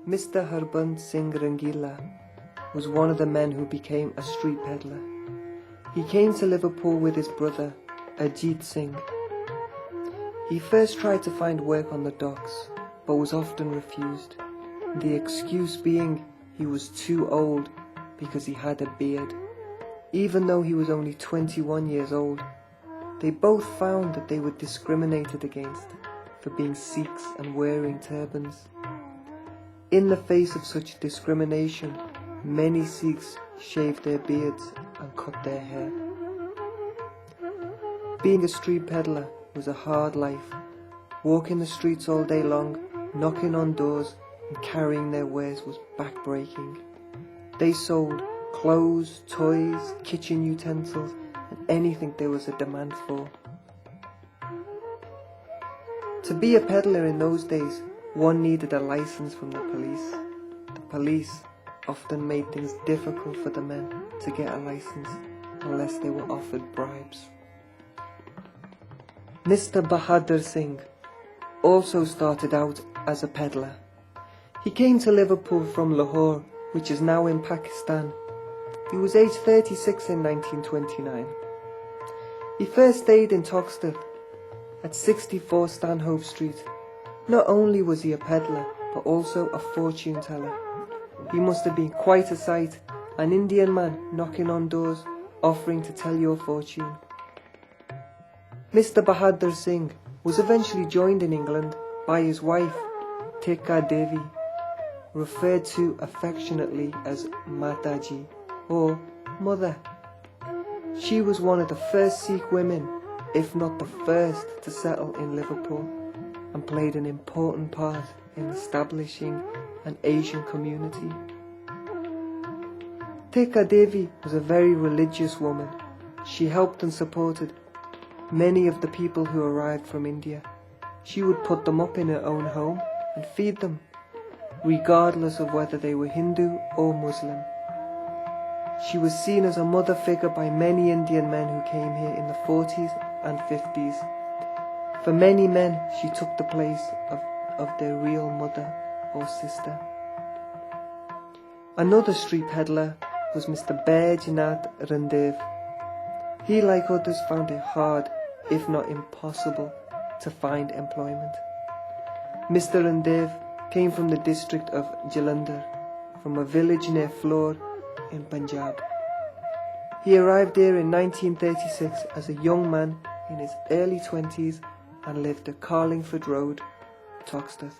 Mr. Harbant Singh Rangila was one of the men who became a street peddler. He came to Liverpool with his brother, Ajit Singh. He first tried to find work on the docks, but was often refused, the excuse being he was too old because he had a beard. Even though he was only 21 years old, they both found that they were discriminated against for being Sikhs and wearing turbans. In the face of such discrimination, many Sikhs shaved their beards and cut their hair. Being a street peddler was a hard life, walking the streets all day long, knocking on doors and carrying their wares was backbreaking. They sold clothes, toys, kitchen utensils and anything there was a demand for. To be a peddler in those days, one needed a license from the police. The police often made things difficult for the men to get a license unless they were offered bribes. Mr. Bahadur Singh also started out as a peddler. He came to Liverpool from Lahore, which is now in Pakistan. He was aged 36 in 1929. He first stayed in Toxteth at 64 Stanhope Street. Not only was he a peddler, but also a fortune teller. He must have been quite a sight, an Indian man knocking on doors, offering to tell your fortune. Mr. Bahadur Singh was eventually joined in England by his wife, Tekka Devi, referred to affectionately as Mataji or Mother. She was one of the first Sikh women, if not the first, to settle in Liverpool and played an important part in establishing an Asian community. Tekka Devi was a very religious woman. She helped and supported many of the people who arrived from India. She would put them up in her own home and feed them, regardless of whether they were Hindu or Muslim. She was seen as a mother figure by many Indian men who came here in the 40s and 50s. For many men, she took the place of their real mother or sister. Another street peddler was Mr. Baijnath Randev. He, like others, found it hard, if not impossible, to find employment. Mr. Randev came from the district of Jalandhar, from a village near Flore in Punjab. He arrived there in 1936 as a young man in his early 20s and lived at Carlingford Road, Toxteth.